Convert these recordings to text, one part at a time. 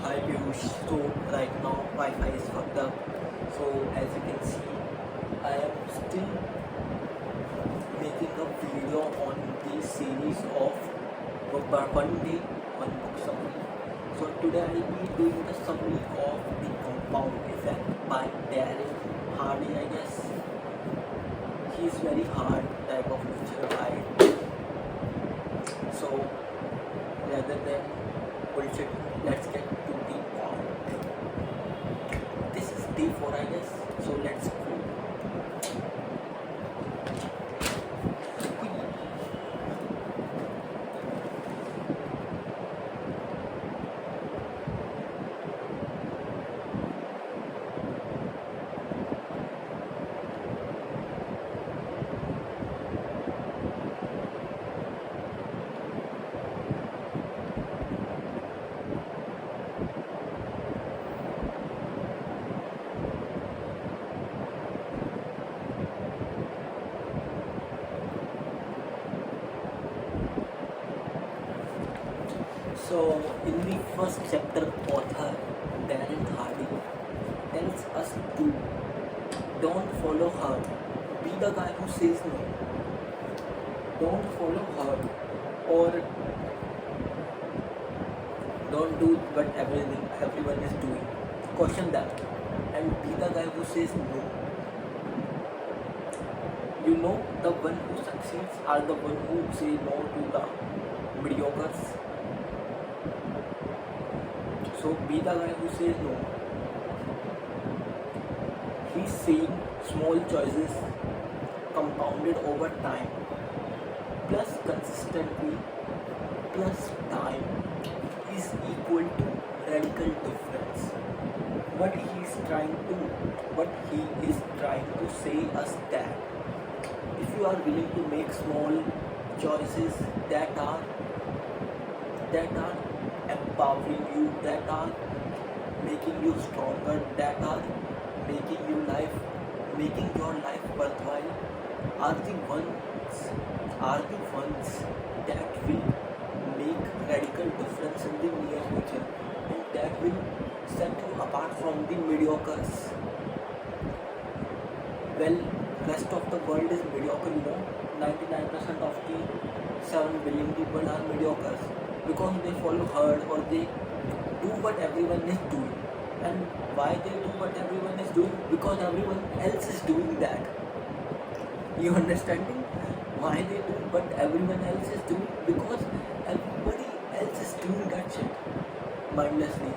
Hi Piyush. So right now Wi-Fi is fucked up. So as you can see, I am still making a video on the series of one day one book summary. So today I will be doing the summary of the Compound Effect by Darren Hardy. I guess he is very hard type of teacher. So rather than bullshit, let's get to the point. This is day 4, I guess. So let's go. So, in the first chapter, author Darren Hardy tells us to don't follow her. Be the guy who says no. Don't follow her, or don't do what everyone is doing. Question that, and be the guy who says no. You know, the one who succeeds are the one who say no to the mediocres. So be the guy who says no. He's saying small choices compounded over time plus consistently plus time is equal to radical difference. What he is trying to say us that if you are willing to make small choices that are empowering you, that are making you stronger, that are making your life worthwhile, are the ones that will make radical difference in the near future, and that will set you apart from the mediocres. Well, rest of the world is mediocre, 99% of the 7 billion people are mediocres because they follow herd, or they do what everyone is doing. And why they do what everyone is doing? Because everyone else is doing that. You understanding? Why they do what everyone else is doing? Because everybody else is doing that shit mindlessly.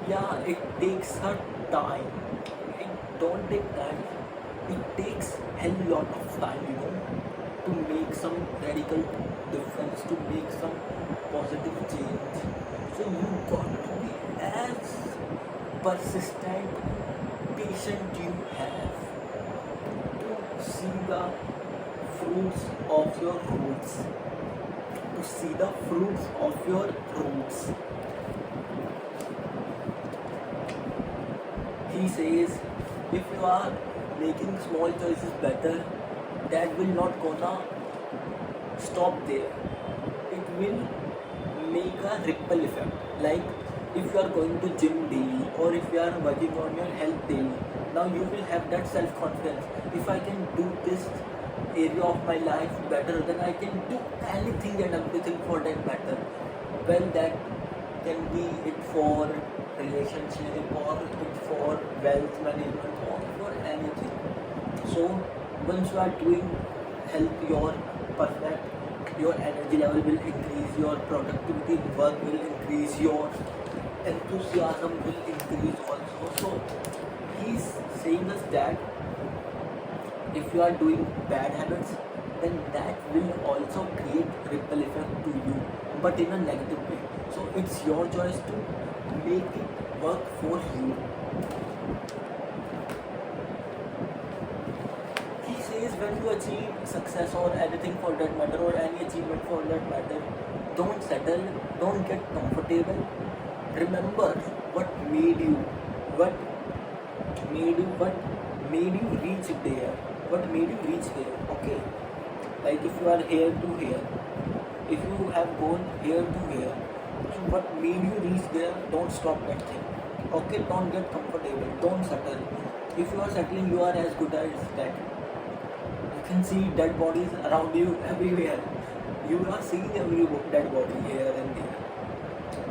Yeah, it takes her time. It don't take time. It takes hell lot of time, to make some radical difference, to make some positive change. So you got to be as persistent, patient you have to see the fruits of your roots. To see the fruits of your roots. He says, if you are making small choices better, that will not gonna stop there. It will make a ripple effect. Like if you are going to gym daily, or if you are working on your health daily, now you will have that self-confidence. If I can do this area of my life better, then I can do anything and everything for that matter. Well, that can be it for relationship, or it for wealth management, or for anything. So once you are doing health, your perfect, your energy level will increase, your productivity in work will increase, your enthusiasm will increase also. So he's saying us that if you are doing bad habits, then that will also create ripple effect to you, but in a negative way. So it's your choice to make it work for you. He says when you achieve success, or anything for that matter, or any achievement for that matter, don't settle, don't get comfortable. Remember what made you reach there. Okay, like if you are here to here, If you have gone here to here, so what made you reach there, don't stop that thing. Okay, don't get comfortable, don't settle. If you are settling, you are as good as that. You can see dead bodies around you everywhere. You are seeing every dead body here and there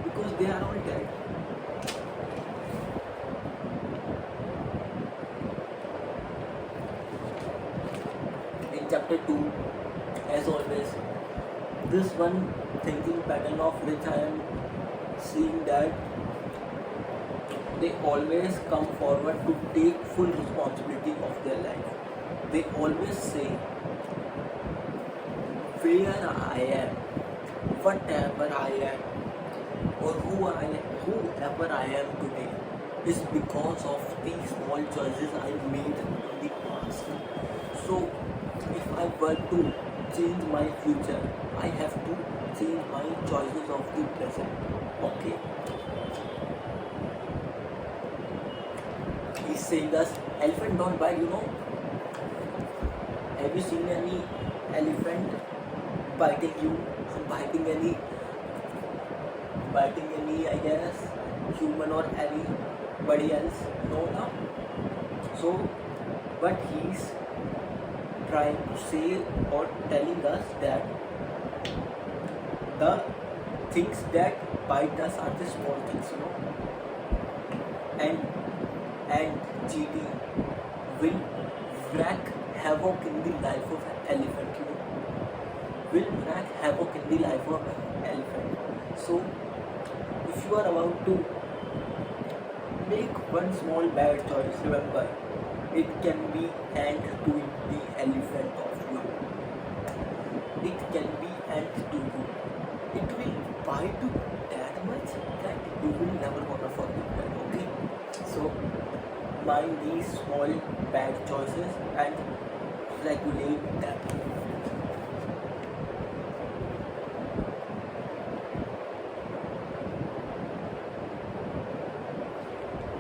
because they are all dead. In chapter 2, as always, this one thinking pattern of which I am seeing that they always come forward to take full responsibility of their life. They always say, where I am, whatever I am, or whoever I am today is because of the small choices I made in the past. So, if I were to change my future, I have to change my choices of the present. Okay? He's saying us, elephant don't bite, Have you seen any elephant biting you? Biting any, I guess, human or anybody else? No. So, what he's trying to say or telling us that the things that bite us are the small things, and GD will wreak havoc in the life of an elephant, will wreak havoc in the life of an elephant. So, if you are about to make one small bad choice, remember, it can be end to the elephant of you. It can be end to you. It will bite you that much that you will never wanna forget that, okay? So, mind these small bad choices and regulate them.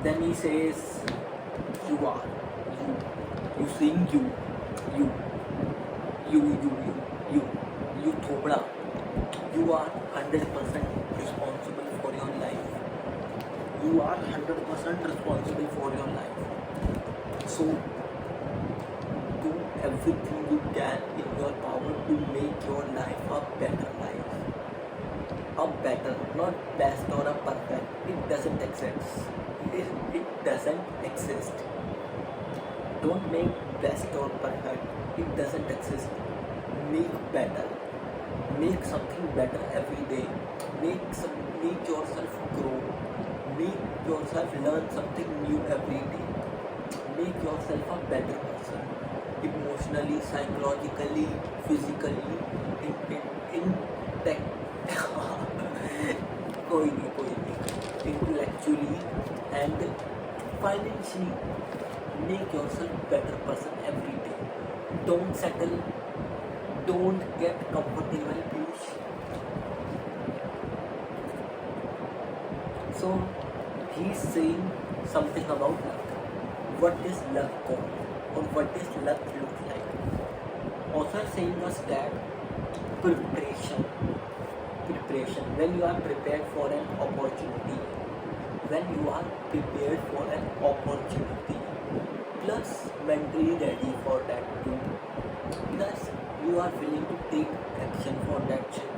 Then he says, you are, you sing you thobra, you are 100% responsible for your life. You are 100% responsible for your life. So, do everything you can in your power to make your life a better life. A better, not best or a perfect. It doesn't exist. It doesn't exist. Don't make best or perfect. It doesn't exist. Make better. Make something better every day. Make yourself grow. Make yourself learn something new every day. Make yourself a better person. Emotionally, psychologically, physically, in tech. कोई नहीं intellectually and financially. Make yourself better person every day. Don't settle. Don't get comfortable, please. So he's saying something about luck. What is luck called? Or what is luck look like? Author saying us that preparation. When you are prepared for an opportunity. Plus mentally ready for that too. Plus you are willing to take action for that shit.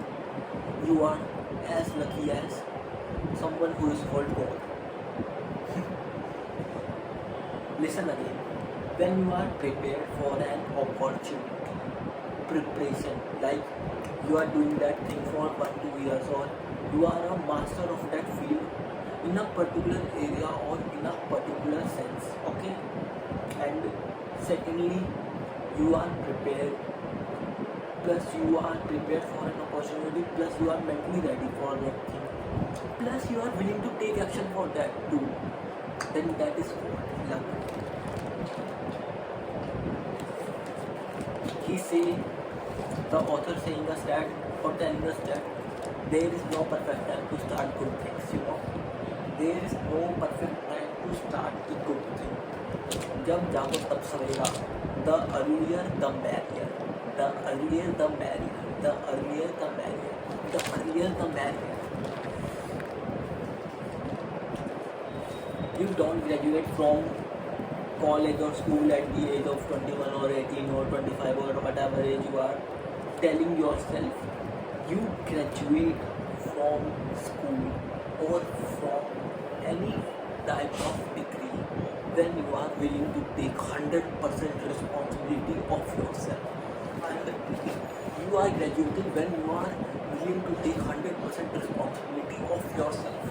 You are as lucky as someone who is called God. Listen again. When you are prepared for an opportunity, preparation, like you are doing that thing for 1-2 years, or you are a master of that field in a particular area or in a particular sense, okay? And secondly, you are prepared, plus you are prepared for an opportunity, plus you are mentally ready for that thing, plus you are willing to take action for that too. Then that is what luck. The author saying us that, or telling us that there is no perfect time to start good things, There is no perfect time to start the good thing. जब जागो तब सवेरा. The earlier the merrier. The earlier the merrier. The earlier the merrier. is the man here. You don't graduate from college or school at the age of 21 or 18 or 25 or whatever age you are telling yourself. You graduate from school or from any type of degree when you are willing to take 100% responsibility of yourself. And you are graduating when you are willing to take 100% responsibility of yourself.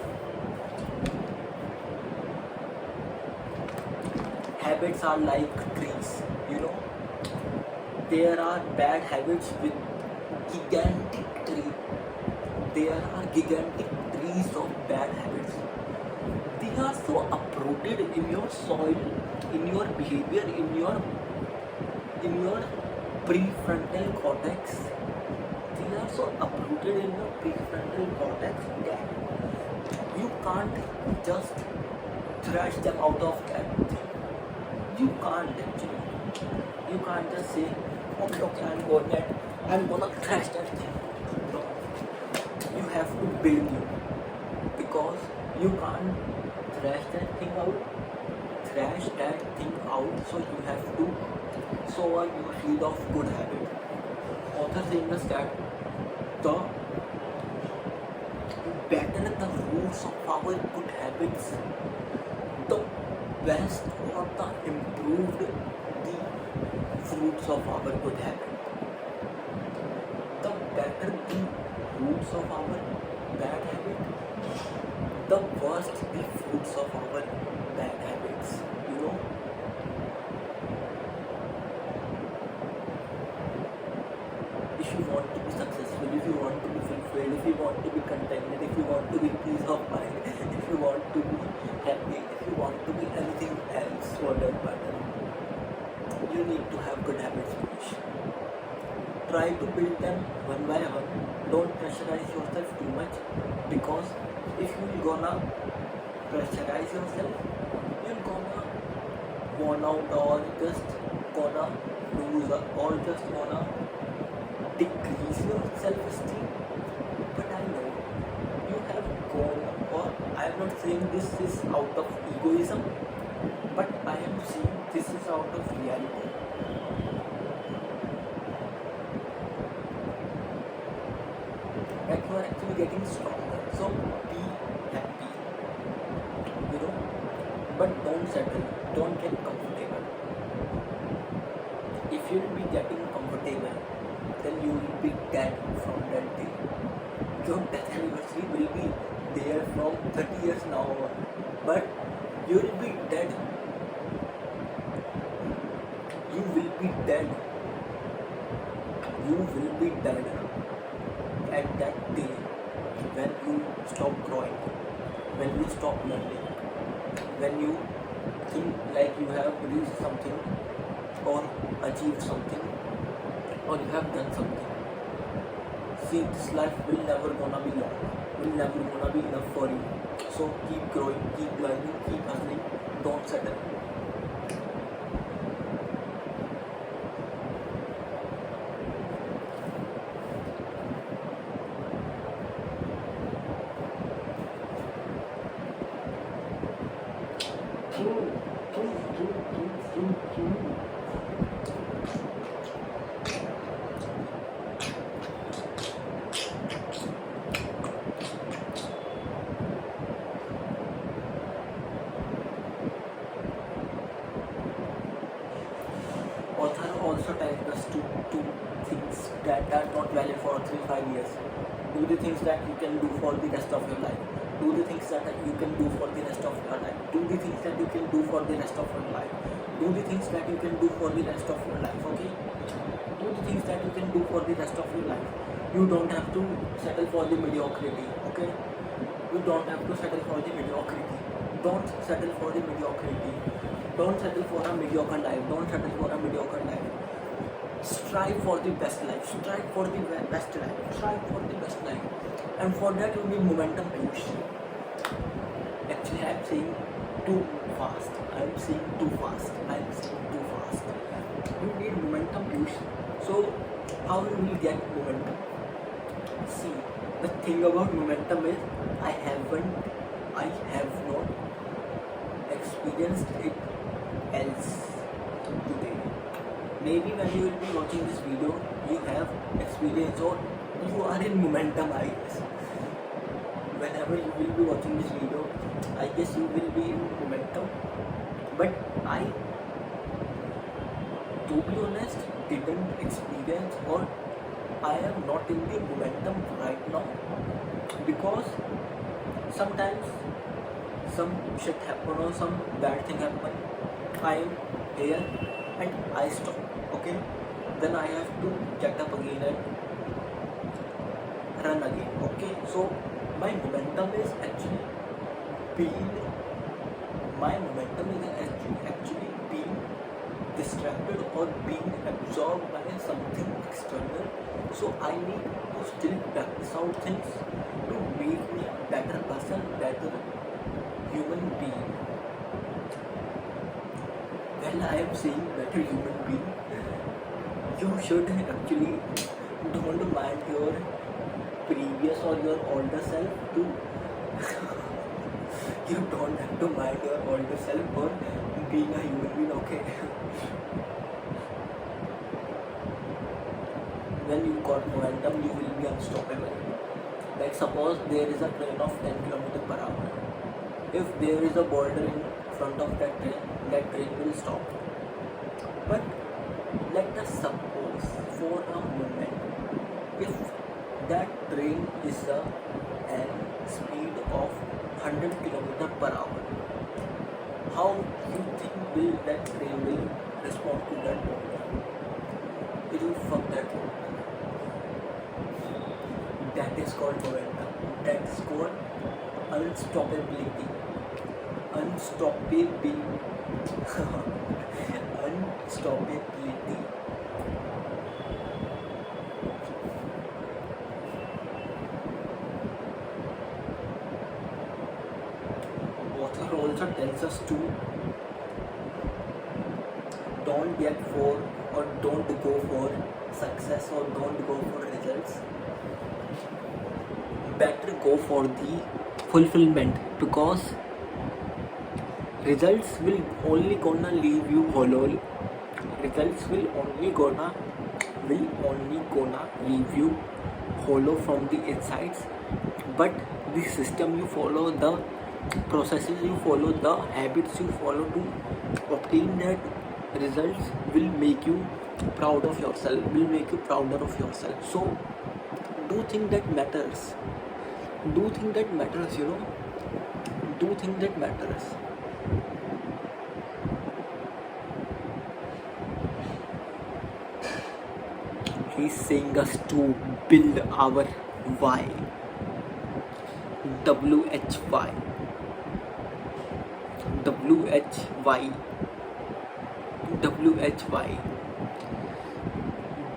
Habits are like trees, you know. There are bad habits with gigantic tree. There are gigantic trees of bad habits. They are so uprooted in your soil, in your behavior, in your prefrontal cortex. They are so uprooted in your prefrontal cortex that you can't just thrash them out of that thing. You can't actually. You can't just say, okay, I'm gonna thrash that thing. No. You have to build it because you can't thrash that thing out, so you have to sow your seed of good habit. Author says that the better the roots of our good habits, the best or the improved the fruits of our good habit. The better the roots of our bad habit, the worst the fruits of our bad habits. You know, if you want to be successful, if you want to be fulfilled, if you want to be contented, if you want to be peace of mind, if you want to be happy, if you want to be anything else for that matter, you need to have good habits. Try to build them one by one. Don't pressurize yourself too much, because if you're gonna pressurize yourself, you're gonna worn out or just gonna lose or just gonna decrease your self-esteem. But I know you have gone, or I am not saying this is out of egoism, but I am saying this is out of reality. That you are actually getting stronger. So be happy, you know, but don't settle, don't get comfortable. If you will be getting comfortable, then you will be dead from that day. Your death anniversary will be there from 30 years now on, but you will be dead. You will be dead. You will be dead at that day when you stop growing, when you stop learning, when you think like you have reached something or achieved something or you have done something. See, this life will never gonna be long, will never gonna be enough for you. So keep growing, keep learning, keep hustling, don't settle. Author also tells us to do things that are not valid for 3-5 years. Do the things that you can do for the rest of your life. Do the things that you can do for the rest of your life. Do the things that you can do for the rest of your life. Do the things that you can do for the rest of your life. Okay? Do the things that you can do for the rest of your life. You don't have to settle for the mediocrity. Okay? You don't have to settle for the mediocrity. Don't settle for the mediocrity. Don't settle for a mediocre life. Don't settle for a mediocre life. Strive for the best life. Strive for the best life. Strive for the best life. And for that you need momentum push. Actually, I am saying too fast. I am saying too fast. I am saying too fast. You need momentum push. So how you will get momentum? See, the thing about momentum is I have not experienced it else today. Maybe when you will be watching this video, you have experience or you are in momentum, I guess. Whenever you will be watching this video, I guess you will be in momentum. But I, to be honest, didn't experience or I am not in the momentum right now because sometimes some shit happen or some bad thing happen. I am here and I stop. Okay, then I have to get up again and run again. Okay, so my momentum is actually being being distracted or being absorbed by something external. So I need to still practice out things to make me a better person, better human being. When I am saying better human being, you should actually don't mind your previous or your older self to you don't have to mind your older self for being a human being, okay? When you got momentum, you will be unstoppable. Like suppose there is a train of 10 km per hour. If there is a boulder in front of that train will stop. But let us suppose for a moment, if that train is a speed of 100 km per hour, how you think will that train will respond to that boulder? It will fuck that boulder. That is called momentum. That is called unstoppability. Unstoppability. Author also tells us to don't get for or don't go for success or don't go for results. Better go for the fulfillment, because results will only gonna leave you hollow. Results will only gonna leave you hollow from the insides. But the system you follow, the processes you follow, the habits you follow to obtain that results will make you proud of yourself, will make you prouder of yourself. So do think that matters. Do think that matters, Do think that matters. He's saying us to build our why. WHY.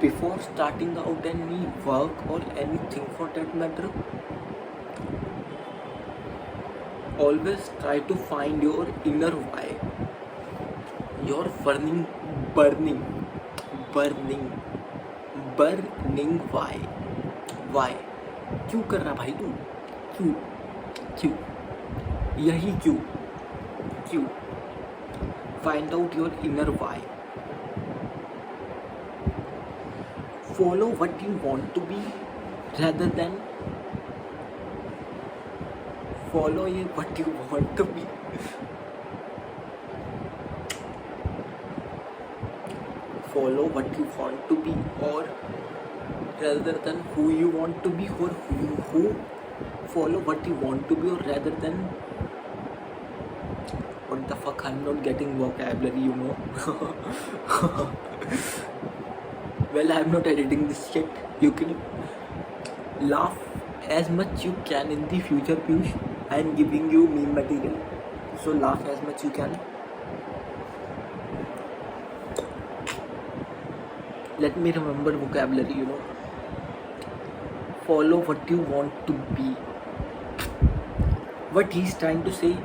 Before starting out any work or anything for that matter, always try to find your inner why. Your burning why. क्यों कर रहा भाई तू? क्यों यही क्यों? Find out your inner why. Follow what you want to be rather than follow what you want to be. Follow what you want to be, or rather than who you want to be, or who follow what you want to be, or rather than what the fuck, I'm not getting vocabulary, Well, I'm not editing this shit. You can laugh as much you can in the future, Piyush. I am giving you meme material, so laugh as much you can. Let me remember vocabulary, Follow what you want to be. What he's trying to say,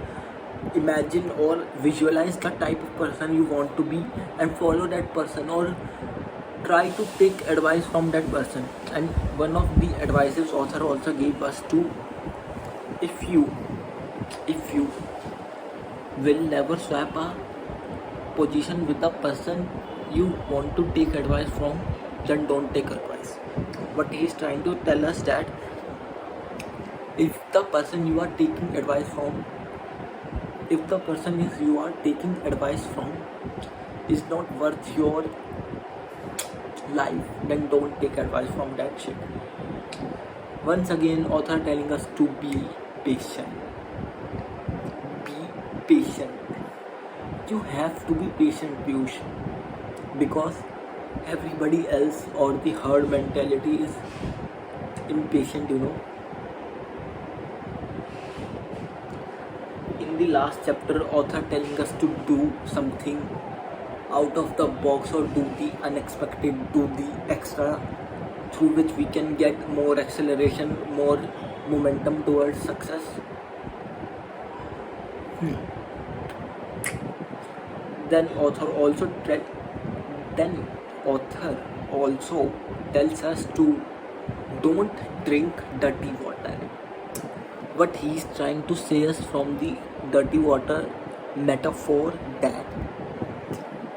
imagine or visualize the type of person you want to be and follow that person, or try to take advice from that person. And one of the advices author also gave us to, if you will never swap a position with the person you want to take advice from, then don't take advice. What he is trying to tell us that if the person you are taking advice from, if the person is you are taking advice from is not worth your life, then don't take advice from that shit. Once again, author telling us to be patient. Be patient. You have to be patient, Piyush, because everybody else or the herd mentality is impatient, you know. In the last chapter, author telling us to do something out of the box or do the unexpected, do the extra, through which we can get more acceleration, more momentum towards success. Then author also tells us to don't drink dirty water. What he is trying to say us from the dirty water metaphor, that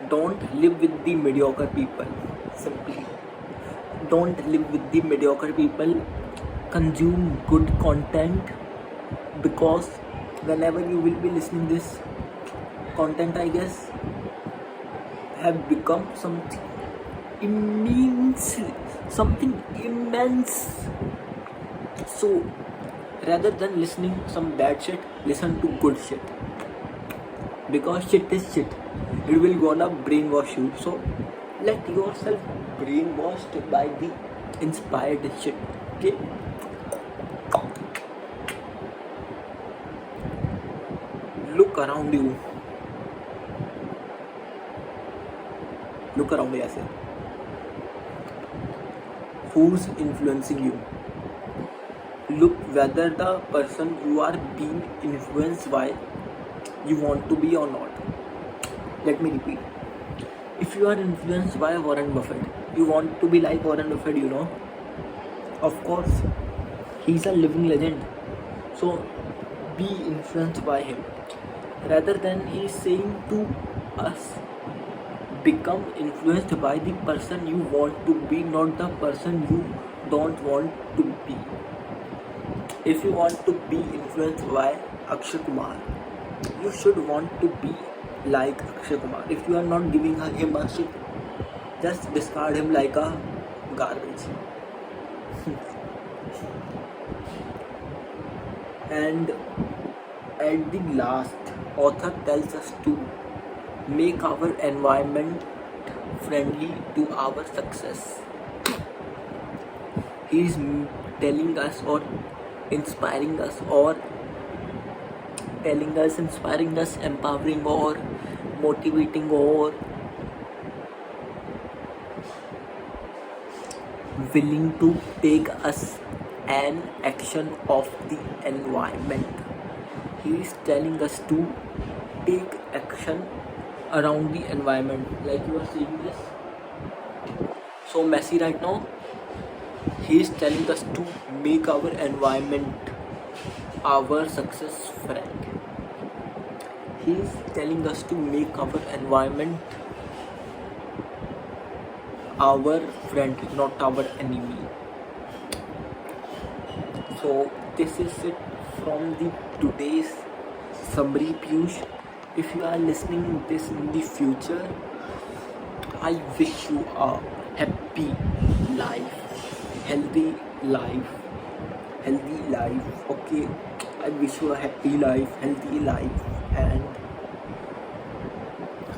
don't live with the mediocre people. Simply don't live with the mediocre people. Consume good content, because whenever you will be listening this content, I guess, have become something immense. So rather than listening some bad shit, listen to good shit, because shit is shit. It will gonna brainwash you. So let yourself brainwashed by the inspired shit. Okay. Look around you. Look around you, I say. Who's influencing you? Look whether the person you are being influenced by you want to be or not. Let me repeat. If you are influenced by Warren Buffett, you want to be like Warren Buffett, you know. Of course, he's a living legend. So be influenced by him. Rather than he is saying to us, become influenced by the person you want to be, not the person you don't want to be. If you want to be influenced by Akshay Kumar, you should want to be like Akshay Kumar. If you are not giving him a shit, just discard him like a garbage. And at the last, author tells us to make our environment friendly to our success. He is telling us or inspiring us, or telling us, inspiring us, empowering or motivating or willing to take us an action of the environment. He is telling us to take action around the environment. Like you are seeing this so messy right now. He is telling us to make our environment our success friend. He is telling us to make our environment our friend, not our enemy. So this is it from the today's summary, Piyush. If you are listening this in the future, I wish you a happy life, healthy life. Okay, I wish you a happy life, healthy life, and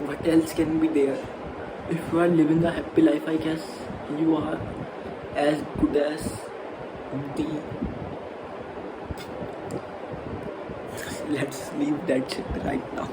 what else can be there? If you are living a happy life, I guess you are as good as the. Let's leave that shit right now.